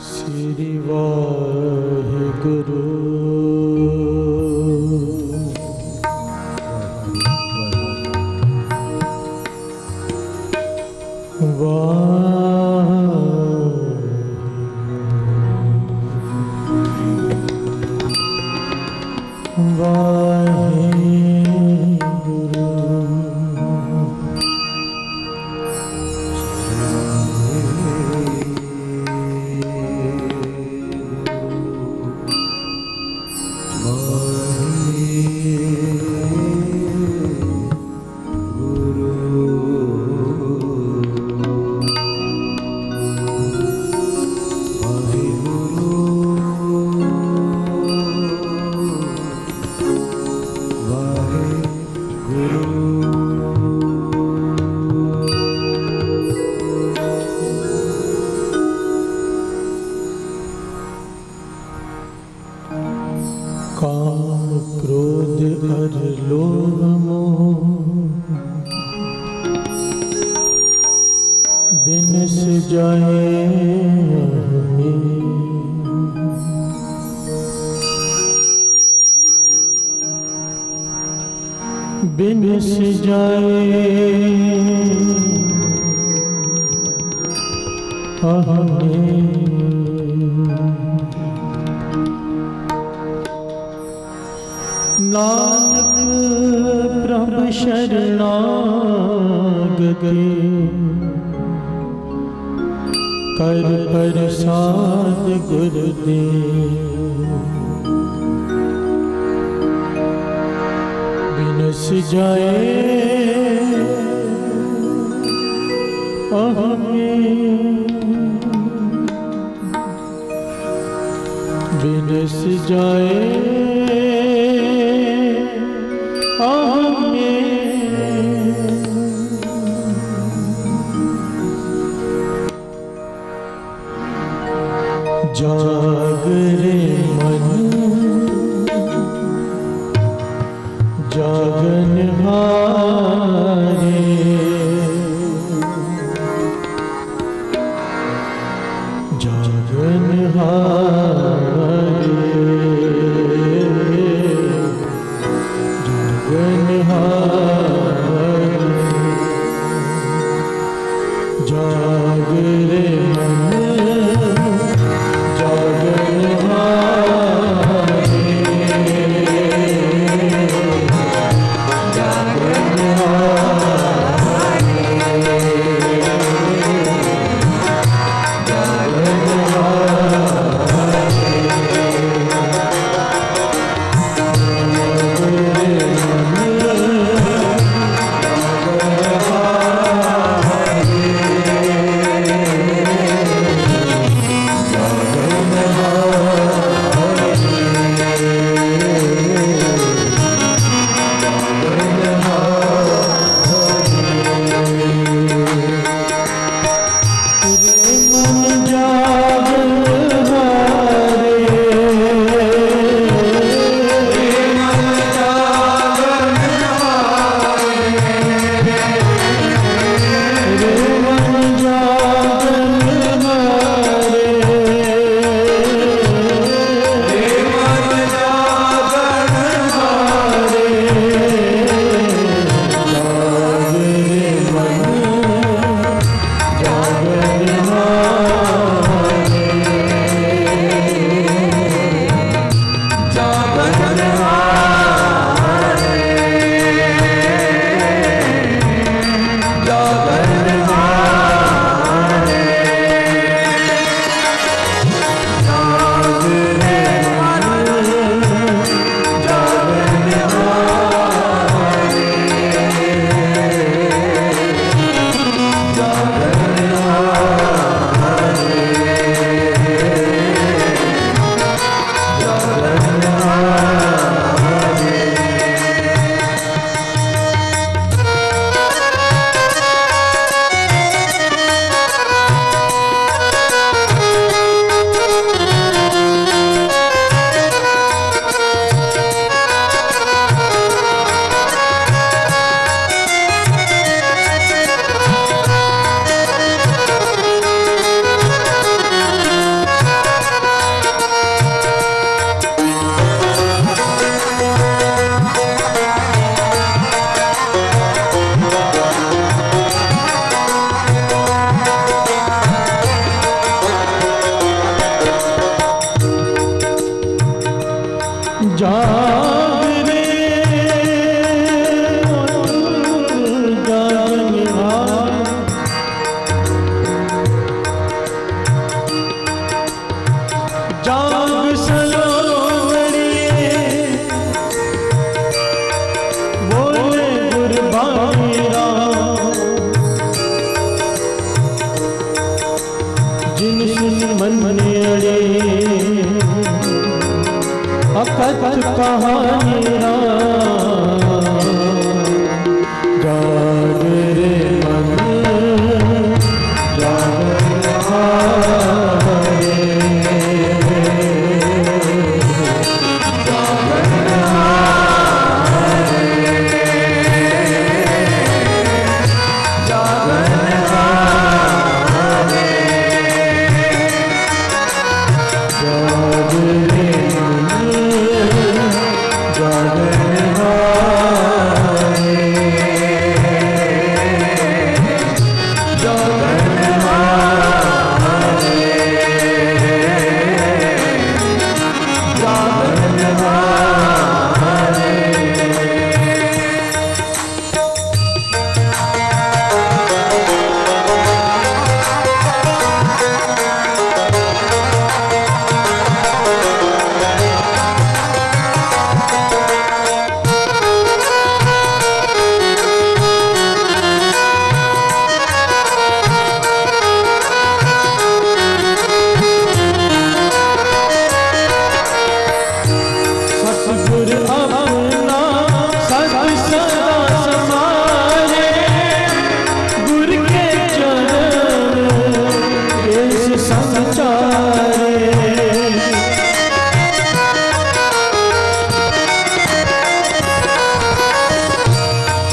श्री वाहिगुरु काम क्रोध और लोभ मोह बिनस जाए बिनस जाए नानक प्रभु शरणागति कर प्रसाद गुरुदेव बिनस जाए बिनस जाए जागरे मन जागनहारे जागनहारे जागनहारे जागरे मन मनियड़े अकथ कहानी जाग रे मन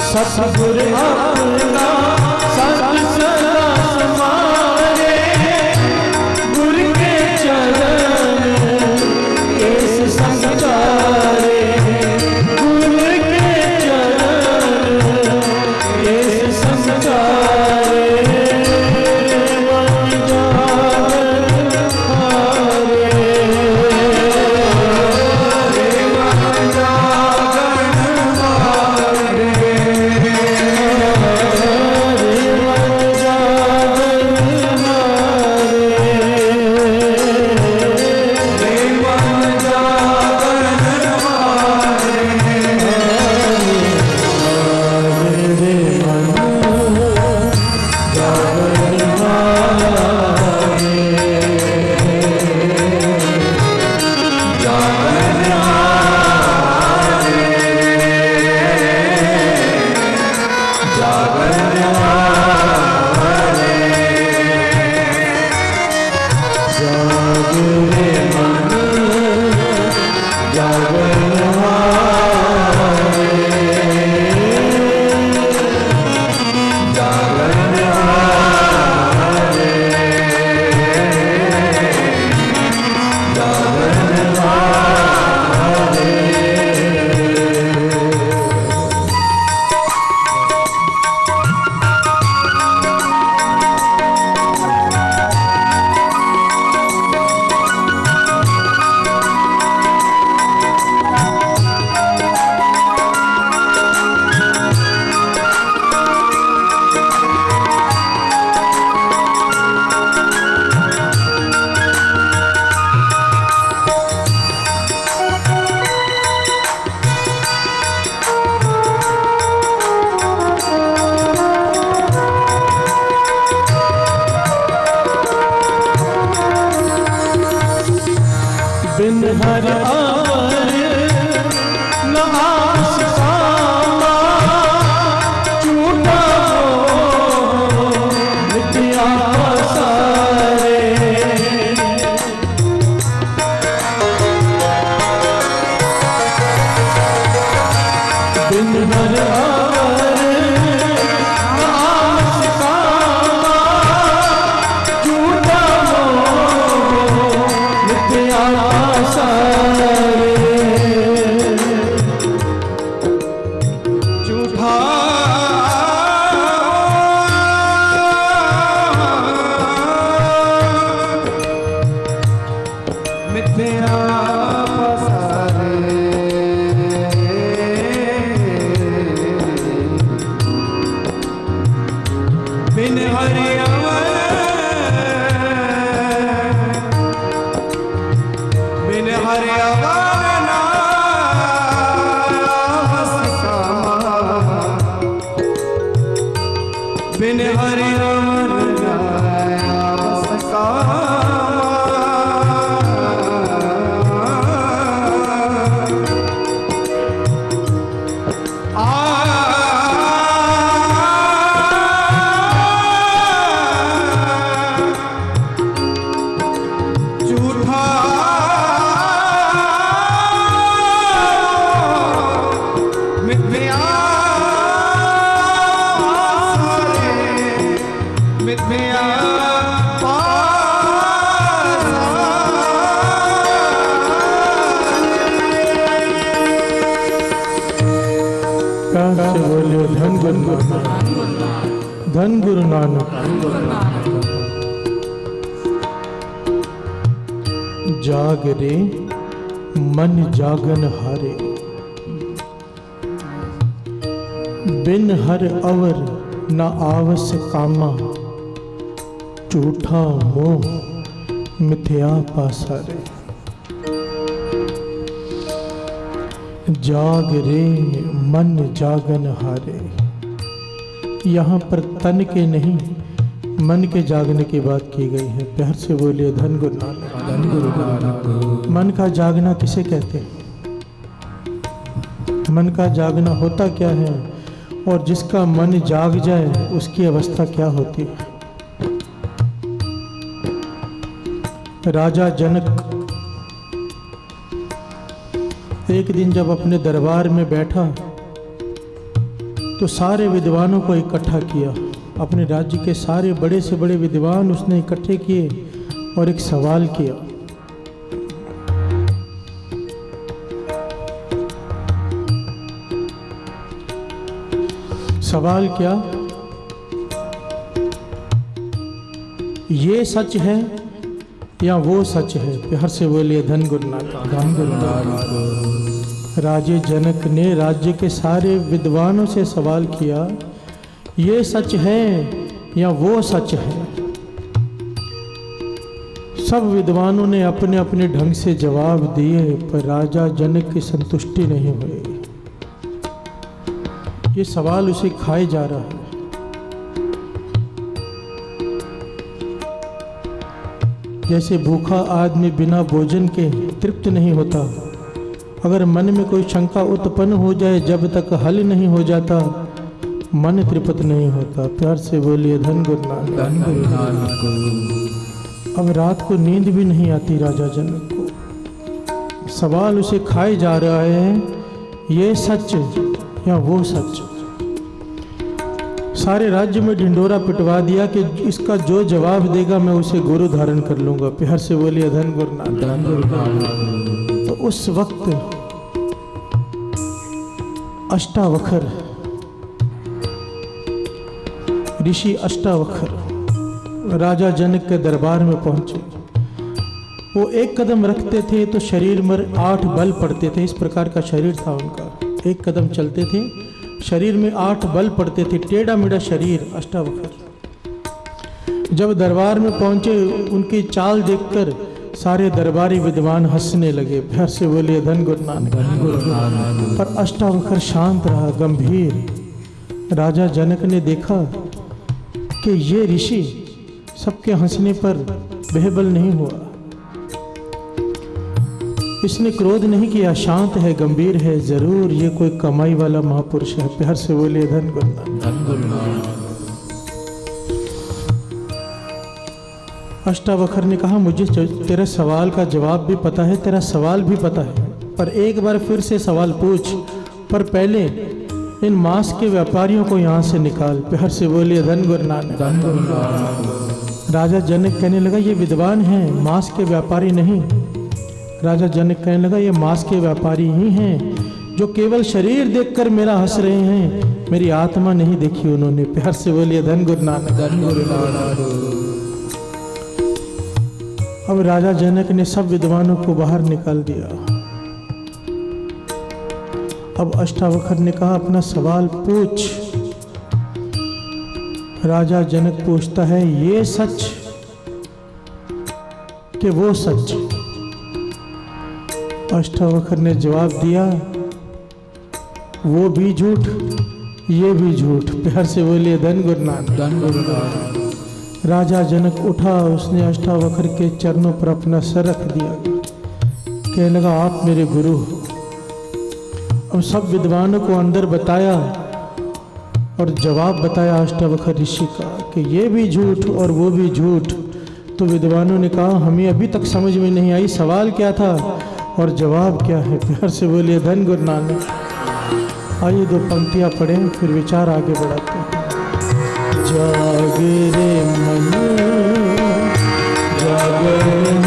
सतगुर अपना सत सदा समारे गुर के चरण केस संचारे गुर के चरण केस संचारे मन जागन हारे मन जागन हारे बिन हर आवर न आस सामा झूठा हो मिथ्या सारे बिन हर आवर न आस सामा झूठा हो मिथ्या बिन हरि अमर बिन हरि अमर बिन हरि अमर धन गुरु नानक। जाग रे मन जागन हारे, बिन हर अवर न आवस कामा, झूठा मोह मिथ्या पासारे। जाग रे मन जागन हारे, यहाँ पर तन के नहीं मन के जागने की बात की गई है। प्यार से बोलिए धन गुरु नानक। धन गुरु नानक। मन का जागना किसे कहते हैं? मन का जागना होता क्या है और जिसका मन जाग जाए उसकी अवस्था क्या होती है? राजा जनक एक दिन जब अपने दरबार में बैठा तो सारे विद्वानों को इकट्ठा किया। अपने राज्य के सारे बड़े से बड़े विद्वान उसने इकट्ठे किए और एक सवाल किया। सवाल क्या? ये सच है या वो सच है? प्यार से बोलिए धन गुरु नानक। धन गुरु नानक। राजे जनक ने राज्य के सारे विद्वानों से सवाल किया, ये सच है या वो सच है? सब विद्वानों ने अपने अपने ढंग से जवाब दिए, पर राजा जनक की संतुष्टि नहीं हुई। ये सवाल उसे खाए जा रहा है। जैसे भूखा आदमी बिना भोजन के तृप्त नहीं होता, अगर मन में कोई शंका उत्पन्न हो जाए जब तक हल नहीं हो जाता मन तृप्त नहीं होता। प्यार से बोलिए धन गुरु नानक। धन गुरु नानक। अब रात को नींद भी नहीं आती राजा जनक को। सवाल उसे खाए जा रहा है, ये सच या वो सच? सारे राज्य में ढिंडोरा पिटवा दिया कि इसका जो जवाब देगा मैं उसे गुरु धारण कर लूंगा। प्यार से बोलिए धन गुरु नानक। धन गुरु नानक। तो उस वक्त अष्टावक्र ऋषि अष्टावक्र राजा जनक के दरबार में पहुंचे। वो एक कदम रखते थे तो शरीर में 8 बल पड़ते थे। इस प्रकार का शरीर था उनका। एक कदम चलते थे शरीर में 8 बल पड़ते थे। टेढ़ा मेढ़ा शरीर अष्टावक्र। जब दरबार में पहुंचे उनकी चाल देखकर सारे दरबारी विद्वान हंसने लगे। प्यार से बोलिए धन गुरु नानक। पर अष्टावक्र शांत रहा, गंभीर। राजा जनक ने देखा कि ये ऋषि सबके हंसने पर बेहबल नहीं हुआ। इसने क्रोध नहीं किया, शांत है, गंभीर है। जरूर ये कोई कमाई वाला महापुरुष है। प्यार से बोलिए धन गुरु नानक। अष्टावक्र ने कहा, मुझे तेरे सवाल का जवाब भी पता है, तेरा सवाल भी पता है, पर एक बार फिर से सवाल पूछ। पर पहले इन मांस के व्यापारियों को यहाँ से निकाल। प्यार से बोलिए धन गुरु नानक। धन गुरु नानक। राजा जनक कहने लगा, ये विद्वान हैं, मांस के व्यापारी नहीं। राजा जनक कहने लगा, ये मांस के व्यापारी ही हैं जो केवल शरीर देखकर मेरा हंस रहे हैं, मेरी आत्मा नहीं देखी उन्होंने। प्यार से बोलिए धन गुरु नानक। धन गुरु नानक। अब राजा जनक ने सब विद्वानों को बाहर निकाल दिया। अब अष्टावक्र ने कहा, अपना सवाल पूछ। राजा जनक पूछता है, ये सच कि वो सच? अष्टावक्र ने जवाब दिया, वो भी झूठ ये भी झूठ। प्यार से बोलिए धन गुरु नानक। धन गुरु नानक। राजा जनक उठा, उसने अष्टावक्र के चरणों पर अपना सर रख दिया, कहने लगा, आप मेरे गुरु हो। अब सब विद्वानों को अंदर बताया और जवाब बताया अष्टावक्र ऋषि का कि ये भी झूठ और वो भी झूठ। तो विद्वानों ने कहा, हमें अभी तक समझ में नहीं आई सवाल क्या था और जवाब क्या है। प्यार से बोलिए धन गुरु नानक। आइए 2 पंक्तियां पढ़ें, फिर विचार आगे बढ़ाते हैं। जाग रे मन जागन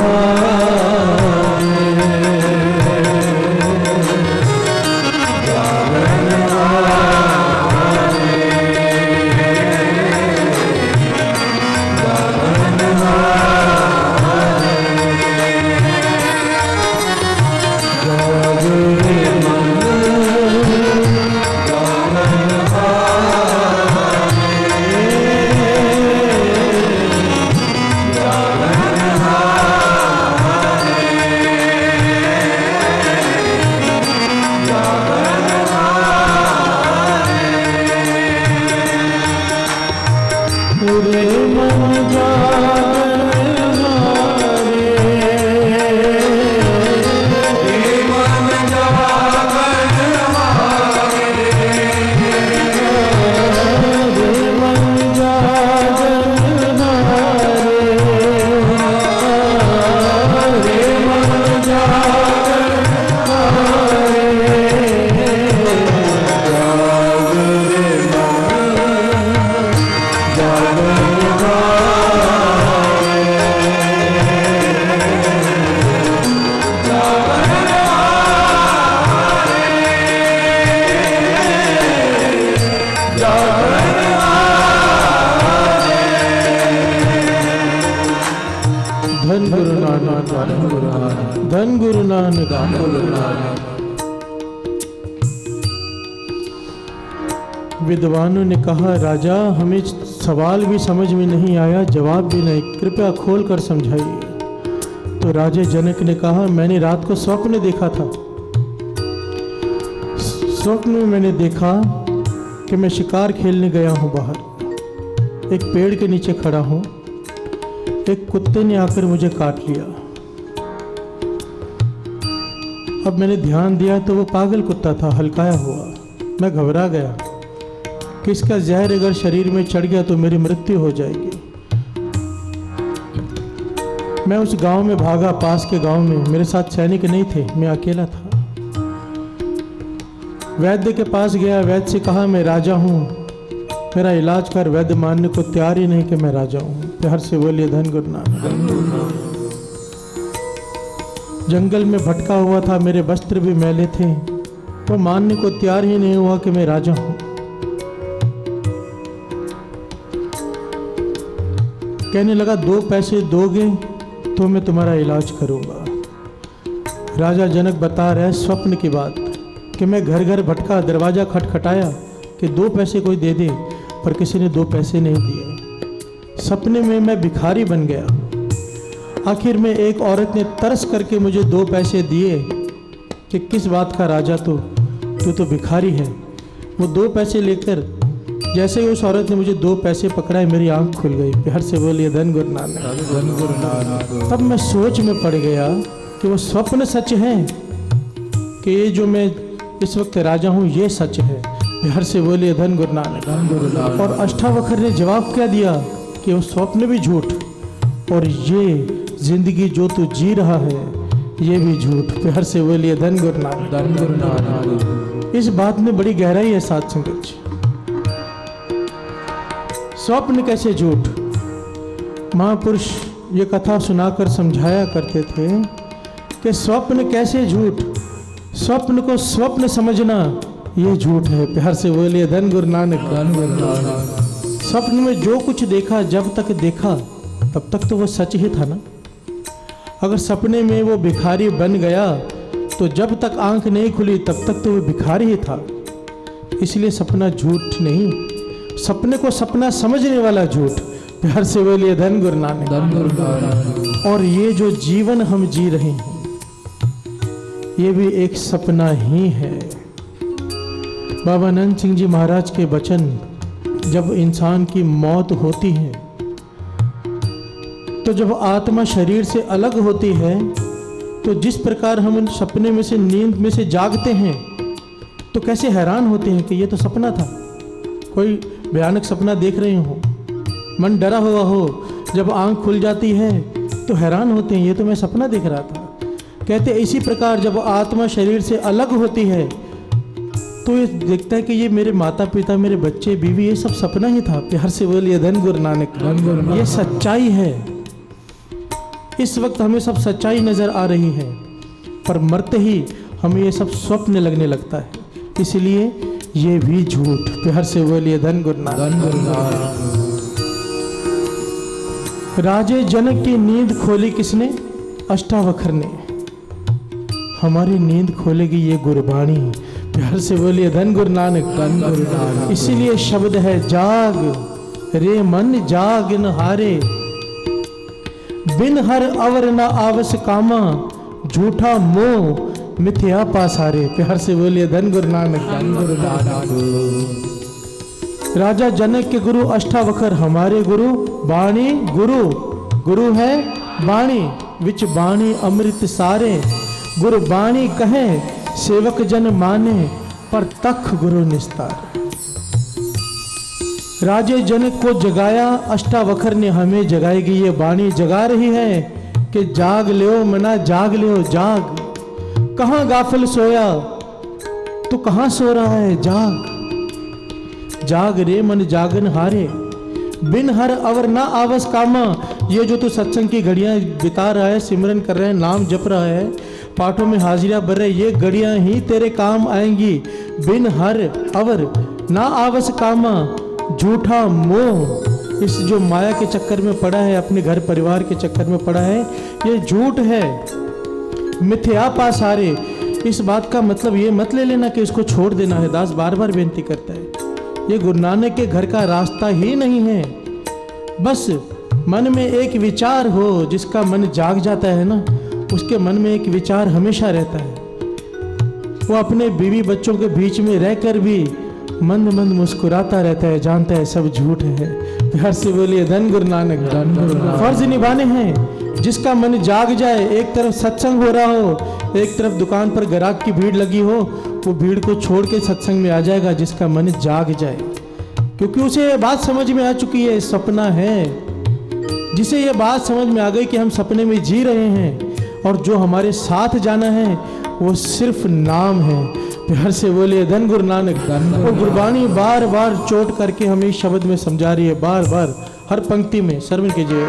नानक, धन गुरु नानक। विद्वानों ने कहा, राजा हमें सवाल भी समझ में नहीं आया, जवाब भी नहीं, कृपया खोल कर समझाइए। तो राजा जनक ने कहा, मैंने रात को स्वप्न देखा था। स्वप्न में मैंने देखा कि मैं शिकार खेलने गया हूँ बाहर, एक पेड़ के नीचे खड़ा हूँ, एक कुत्ते ने आकर मुझे काट लिया। अब मैंने ध्यान दिया तो वो पागल कुत्ता था, हल्काया हुआ। मैं घबरा गया कि इसका जहर अगर शरीर में चढ़ गया तो मेरी मृत्यु हो जाएगी। मैं उस गांव में भागा, पास के गांव में। मेरे साथ सैनिक नहीं थे, मैं अकेला था। वैद्य के पास गया, वैद्य से कहा, मैं राजा हूँ, मेरा इलाज कर। वैद्य मानने को तैयार ही नहीं कि मैं राजा हूँ। प्यार से बोलिए धन गुरु नानक। जंगल में भटका हुआ था, मेरे वस्त्र भी मैले थे, वो मानने को तैयार ही नहीं हुआ कि मैं राजा हूँ। कहने लगा, 2 पैसे दोगे तो मैं तुम्हारा इलाज करूँगा। राजा जनक बता रहे स्वप्न की बात कि मैं घर घर भटका, दरवाज़ा खटखटाया कि 2 पैसे कोई दे दे, पर किसी ने 2 पैसे नहीं दिए। सपने में मैं भिखारी बन गया। आखिर में एक औरत ने तरस करके मुझे 2 पैसे दिए कि किस बात का राजा तू तो भिखारी है। वो 2 पैसे लेकर जैसे ही उस औरत ने मुझे 2 पैसे पकड़ाए, मेरी आंख खुल गई। प्यार से बोलिए धन गुरु नानक। तब मैं सोच में पड़ गया कि वो स्वप्न सच है कि ये जो मैं इस वक्त राजा हूँ ये सच है। प्यार से बोलिए धन गुरु नानक। और अष्टावक्र ने जवाब क्या दिया कि वो स्वप्न भी झूठ और ये जिंदगी जो तू जी रहा है ये भी झूठ। प्यार से बोलिए धन गुरु नानक। इस बात में बड़ी गहराई है साथ संगत जी। स्वप्न कैसे झूठ? महापुरुष ये कथा सुनाकर समझाया करते थे कि स्वप्न कैसे झूठ। स्वप्न को स्वप्न समझना ये झूठ है। प्यार से बोलिए धन गुरु नानक। स्वप्न में जो कुछ देखा, जब तक देखा तब तक तो वो सच ही था ना। अगर सपने में वो भिखारी बन गया तो जब तक आंख नहीं खुली तब तक तो वो भिखारी ही था। इसलिए सपना झूठ नहीं, सपने को सपना समझने वाला झूठ। प्यार से बोलिए धन गुरु नानक। और ये जो जीवन हम जी रहे हैं ये भी एक सपना ही है। बाबा नंद सिंह जी महाराज के वचन, जब इंसान की मौत होती है तो जब आत्मा शरीर से अलग होती है तो जिस प्रकार हम सपने में से, नींद में से जागते हैं तो कैसे हैरान होते हैं कि ये तो सपना था। कोई भयानक सपना देख रहे हो, मन डरा हुआ हो, जब आंख खुल जाती है तो हैरान होते हैं ये तो मैं सपना देख रहा था। कहते इसी प्रकार जब आत्मा शरीर से अलग होती है तो ये देखता है कि ये मेरे माता पिता, मेरे बच्चे, बीवी, ये सब सपना ही था। प्यार से बोलिए धन गुरु नानक। ये सच्चाई है। इस वक्त हमें सब सच्चाई नजर आ रही है, पर मरते ही हमें ये सब स्वप्न लगने लगता है। इसलिए ये भी झूठ। प्यार से बोलिए धन गुरु नानक। राजे जनक की नींद खोली किसने? अष्टावक्र ने। हमारी नींद खोलेगी ये गुरबाणी। प्यार से बोलिए धन गुरु नानक। इसीलिए शब्द है, जाग रे मन जाग न हारे, बिन हर अवर न आवस कामा, झूठा मोह मिथ्या पासारे। प्यार से बोलिए धन गुरु नानक। राजा जनक के गुरु अष्टावक्र, हमारे गुरु बाणी। गुरु है बाणी, विच बाणी अमृत सारे, गुरु बाणी कहे सेवक जन माने, पर तख गुरु निस्तार। राजे जनक को जगाया अष्टावक्र ने, हमें जगाएगी ये बाणी। जगा रही है कि जाग लियो मना, जाग लियो जाग। कहाँ गाफिल सोया तो कहाँ सो रहा है, जाग रे मन जागन हारे, बिन हर अवर ना आवस कामा। ये जो तू सत्संग की घड़ियां बिता रहा है, सिमरन कर रहे हैं, नाम जप रहा है, पाठों में हाजिरियां भर रहे, ये घड़ियां ही तेरे काम आएंगी। बिन हर अवर ना आवस कामा, झूठा मोह इस जो माया के चक्कर में पड़ा है, अपने घर परिवार के चक्कर में पड़ा है, ये झूठ है, मिथ्या पासारे। इस बात का मतलब ये मत ले लेना कि इसको छोड़ देना है। दास बार बार बेनती करता है, ये गुरु नानक के घर का रास्ता ही नहीं है। बस मन में एक विचार हो, जिसका मन जाग जाता है ना, उसके मन में एक विचार हमेशा रहता है। वो अपने बीवी बच्चों के बीच में रहकर भी मंद मंद मुस्कुराता रहता है, जानता है सब झूठ है। प्यार से बोलिए धन गुरु नानक। फर्ज निभाने हैं। जिसका मन जाग जाए, एक तरफ सत्संग हो रहा हो, एक तरफ दुकान पर ग्राहक की भीड़ लगी हो, वो भीड़ को छोड़ के सत्संग में आ जाएगा, जिसका मन जाग जाए, क्योंकि उसे ये बात समझ में आ चुकी है, सपना है। जिसे ये बात समझ में आ गई कि हम सपने में जी रहे हैं और जो हमारे साथ जाना है वो सिर्फ नाम है। प्यार से बोलिए धन गुरु नानक। वो गुरबानी बार बार चोट करके हमें शब्द में समझा रही है, बार बार हर पंक्ति में। श्रवण कीजिए।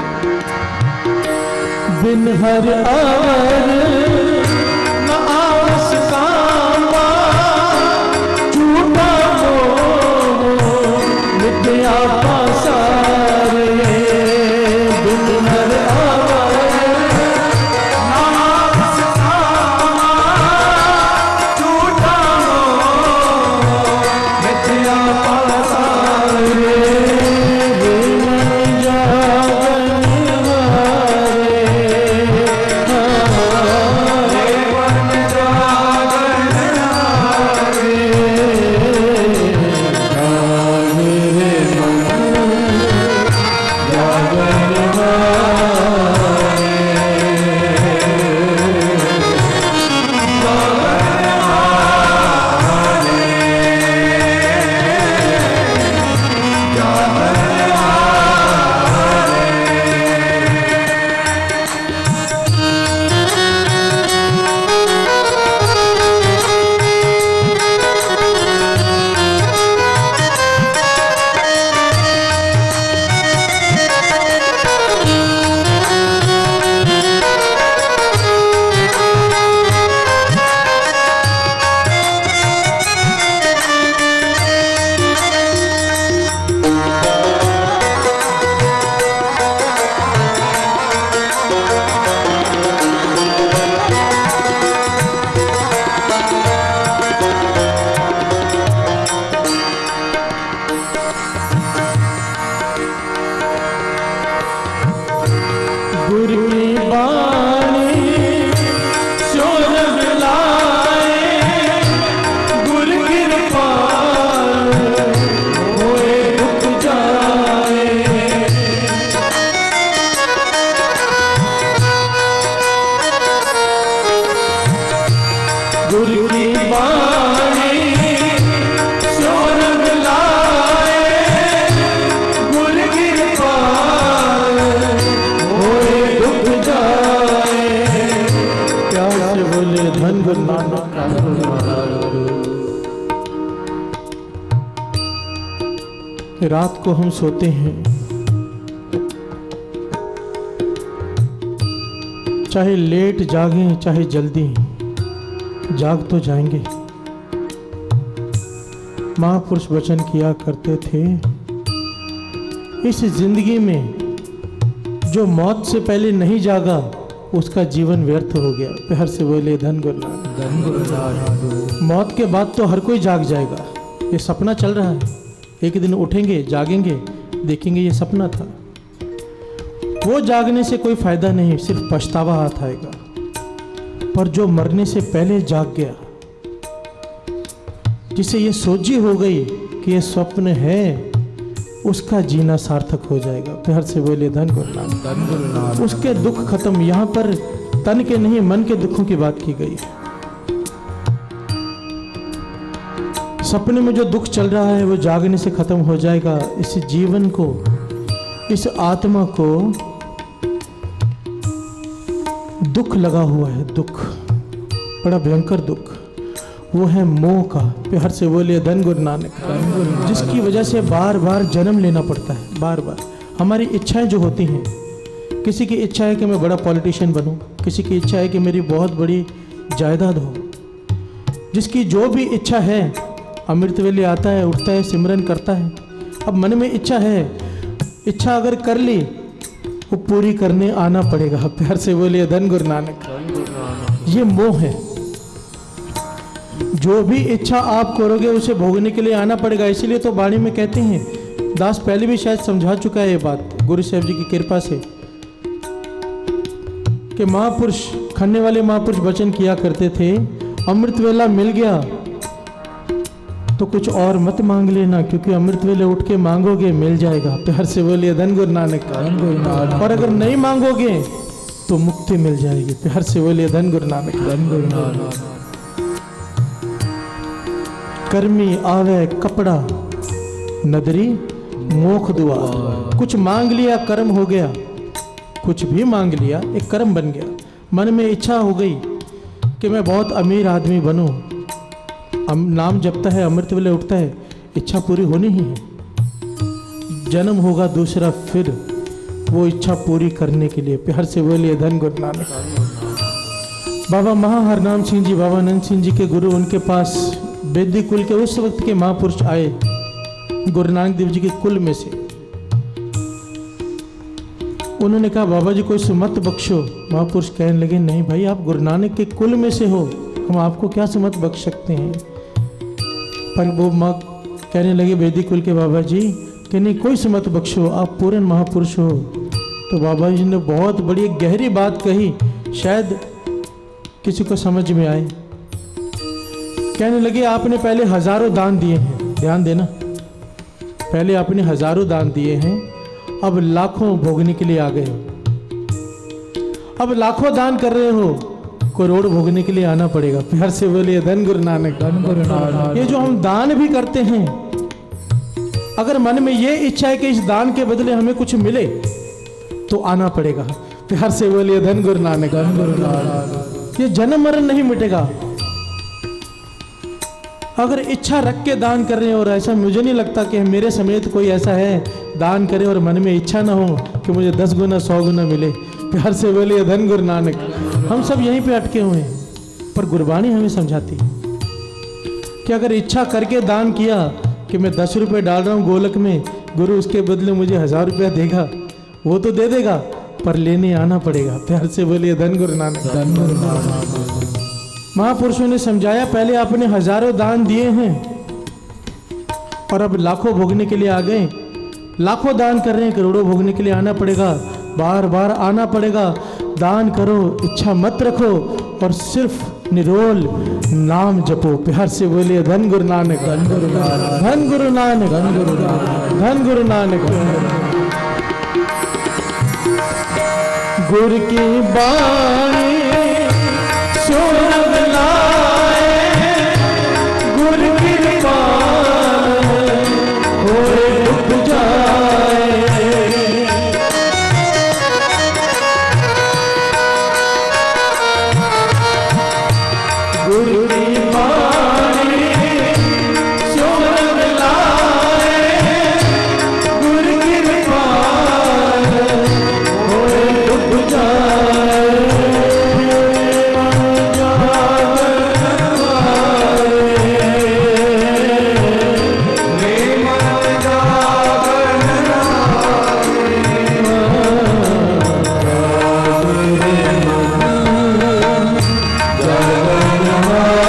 बिन हर आवर न आवस कामा, झूठा मोह मिथ्या पासारे। बिन हर आवर न आवस कामा, झूठा मोह मिथ्या पासारे। रात को हम सोते हैं, चाहे लेट जागें चाहे जल्दी, जाग तो जाएंगे। महापुरुष वचन किया करते थे, इस जिंदगी में जो मौत से पहले नहीं जागा उसका जीवन व्यर्थ हो गया। प्यार से बोले धन गुरु नानक। मौत के बाद तो हर कोई जाग जाएगा, ये सपना चल रहा है। एक दिन उठेंगे, जागेंगे, देखेंगे ये सपना था। वो जागने से कोई फायदा नहीं, सिर्फ पछतावा हाथ आएगा। पर जो मरने से पहले जाग गया, जिसे ये सोची हो गई कि ये स्वप्न है, उसका जीना सार्थक हो जाएगा। प्यार से बोले धन गुरु नानक। उसके दुख खत्म। यहाँ पर तन के नहीं मन के दुखों की बात की गई है। सपने में जो दुख चल रहा है वो जागने से खत्म हो जाएगा। इस जीवन को, इस आत्मा को दुख लगा हुआ है, दुख, बड़ा भयंकर दुख, वो है मोह का। प्यार से बोलिए धन गुरु नानक। जिसकी वजह से बार बार जन्म लेना पड़ता है, बार बार। हमारी इच्छाएं जो होती हैं, किसी की इच्छा है कि मैं बड़ा पॉलिटिशियन बनूं, किसी की इच्छा है कि मेरी बहुत बड़ी जायदाद हो। जिसकी जो भी इच्छा है, अमृत वेले आता है, उठता है, सिमरन करता है। अब मन में इच्छा है, इच्छा अगर कर ली वो पूरी करने आना पड़ेगा। प्यार से बोलिए धन गुरु नानक। ये मोह है। जो भी इच्छा आप करोगे उसे भोगने के लिए आना पड़ेगा। इसीलिए तो वाणी में कहते हैं, दास पहले भी शायद समझा चुका है ये बात गुरु साहब जी की कृपा से, कि महापुरुष, खन्ने वाले महापुरुष वचन किया करते थे, अमृत वेला मिल गया तो कुछ और मत मांग लेना, क्योंकि अमृत वेले उठ के मांगोगे मिल जाएगा। प्यार से बोलिए धन गुरु नानक। और अगर नहीं मांगोगे तो मुक्ति मिल जाएगी। प्यार से बोलिए धन गुरु नानक। धन गुरु नानक। कर्मी आवे कपड़ा नदरी मोख दुआ। कुछ मांग लिया कर्म हो गया, कुछ भी मांग लिया एक कर्म बन गया। मन में इच्छा हो गई कि मैं बहुत अमीर आदमी बनूं, नाम जपता है, अमृत वेले उठता है, इच्छा पूरी होनी ही है। जन्म होगा दूसरा फिर वो इच्छा पूरी करने के लिए। प्यार से बोलिए धन गुरु नानक। बाबा महाहरनाम सिंह जी, बाबा नंद सिंह जी के गुरु, उनके पास वैदिक कुल के उस वक्त के महापुरुष आए, गुरु नानक देव जी के कुल में से। उन्होंने कहा बाबा जी कोई सुमत बख्शो। महापुरुष कहने लगे नहीं भाई, आप गुरु नानक के कुल में से हो, हम आपको क्या सुमत बख्श सकते हैं। पर वो माँ कहने लगे वैदिक कुल के बाबा जी कि नहीं कोई सुमत बख्शो, आप पूर्ण महापुरुष हो। तो बाबा जी ने बहुत बड़ी गहरी बात कही, शायद किसी को समझ में आए। कहने लगे आपने पहले हजारों दान दिए हैं, ध्यान देना, पहले आपने हजारों दान दिए हैं, अब लाखों भोगने के लिए आ गए हो। अब लाखों दान कर रहे हो, करोड़ भोगने के लिए आना पड़ेगा। प्यार से बोलिए धन गुरु नानक। धन गुरु नानक। ये जो हम दान भी करते हैं, अगर मन में ये इच्छा है कि इस दान के बदले हमें कुछ मिले तो आना पड़ेगा। प्यार से बोलिए धन गुरु नानक। धन गुरु नानक। ये जन्म मरण नहीं मिटेगा। अगर इच्छा रख के दान कर रहे हैं, और ऐसा मुझे नहीं लगता कि मेरे समेत कोई ऐसा है दान करे और मन में इच्छा ना हो कि मुझे 10 गुना 100 गुना मिले। प्यार से बोलिए धन गुरु नानक। हम सब यहीं पे अटके हुए हैं, पर गुरबाणी हमें समझाती है कि अगर इच्छा करके दान किया कि मैं 10 रुपये डाल रहा हूँ गोलक में, गुरु उसके बदले मुझे 1000 रुपया देगा, वो तो दे देगा पर लेने आना पड़ेगा। प्यार से बोलिए धन गुरु नानक। धन गुरु नानक। महापुरुषों ने समझाया पहले आपने हजारों दान दिए हैं और अब लाखों भोगने के लिए आ गए। लाखों दान कर रहे हैं, करोड़ों भोगने के लिए आना पड़ेगा, बार बार आना पड़ेगा। दान करो, इच्छा मत रखो और सिर्फ निरोल नाम जपो। प्यार से बोलिए धन गुरु नानक। धन गुरु नानक। धन गुरु नानक। धन गुरु नानक। धन गुरु नानक। गुरु की बाणी सुन लाए, गुरु की बाणी होए डूब जाए। गुरु की बाणी सुन लाए, गुरु की बाणी होए डूब जाए। Jai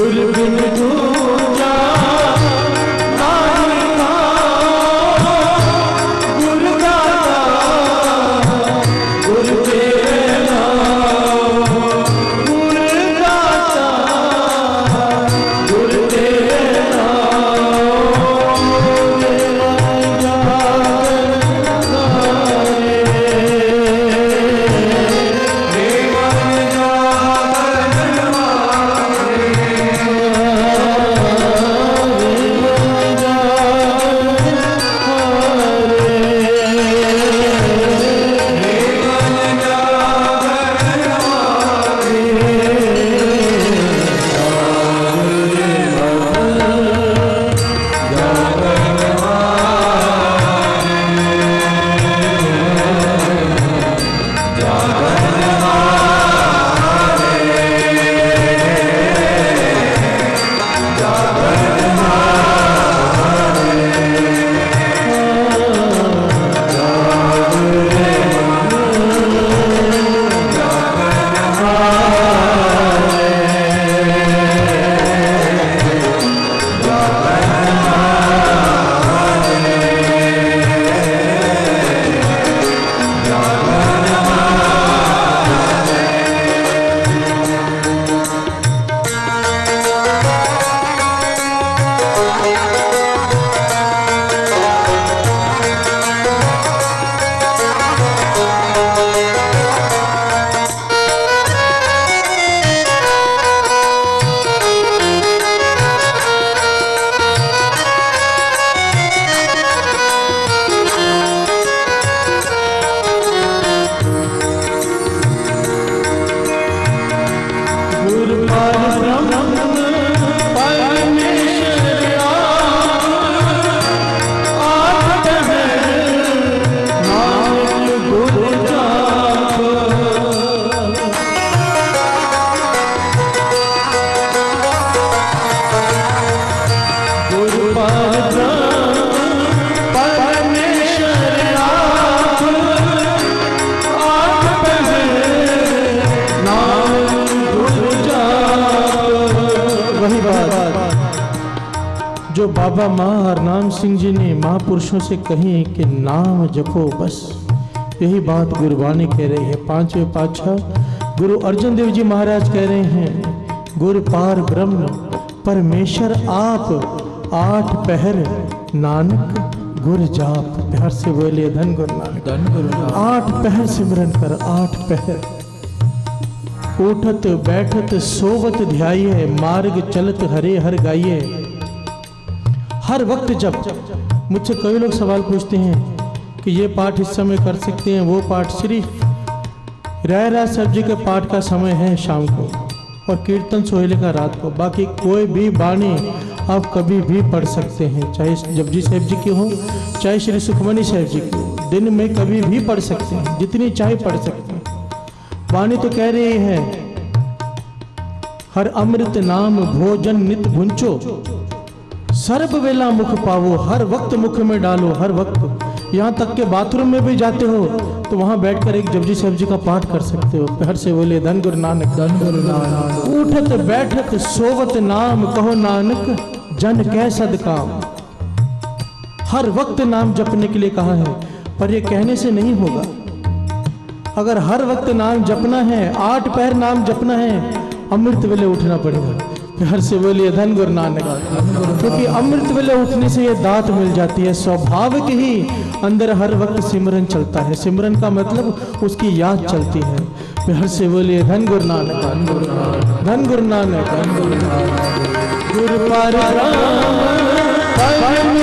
गुरु बिन दूजा नाहि काओ, गुरु दाता गुरु तेरे नाम, गुरु दाता गुरु तेरे जो बाबा माँ हरनाम सिंह जी ने महापुरुषों से कही कि नाम जपो बस, यही बात गुरबाणी कह रही है। पांचवें पातशाह गुरु अर्जन देव जी महाराज कह रहे हैं, गुरु पार ब्रह्म परमेश्वर आप, आठ पहर नानक गुर जाप। प्यार से बोलिए धन गुरु नानक, धन गुरु। आठ पहर सिमरन कर, आठ पहर उठत बैठत सोवत ध्याये, मार्ग चलत हरे हर गाइये। हर वक्त जब मुझसे कई लोग सवाल पूछते हैं कि ये पाठ इस समय कर सकते हैं, वो पाठ सिर्फ राय साहब जी के पाठ का समय है शाम को, और कीर्तन सोहेले का रात को। बाकी कोई भी बाणी आप कभी भी पढ़ सकते हैं, चाहे जपजी साहब जी की हो, चाहे श्री सुखमनी साहब जी की हो, दिन में कभी भी पढ़ सकते हैं, जितनी चाहे पढ़ सकते हैं। बाणी तो कह रही है, हर अमृत नाम भोजन नित भुंचो, सर्व वेला मुख पावो। हर वक्त मुख में डालो, हर वक्त। यहाँ तक के बाथरूम में भी जाते हो तो वहां बैठकर एक जपजी साहब जी का पाठ कर सकते हो। प्यार से बोले धन गुरु नानक, धन गुरु नानक। उठत बैठत सोवत नाम, कहो नानक जन कै सदकाम। हर वक्त नाम जपने के लिए कहा है, पर यह कहने से नहीं होगा। अगर हर वक्त नाम जपना है, आठ पहर नाम जपना है, अमृत वेले उठना पड़ेगा। प्यार से बोलिए धन गुरु नानक, क्योंकि अमृत वेले उठने से ये दात मिल जाती है। स्वाभाविक ही अंदर हर वक्त सिमरन चलता है। सिमरन का मतलब उसकी याद चलती है। प्यार से बोलिए धन गुरु नानक, धन गुरु नानक, धन गुरु नानक, धन गुरु नानक। गुरु पार ब्रह्म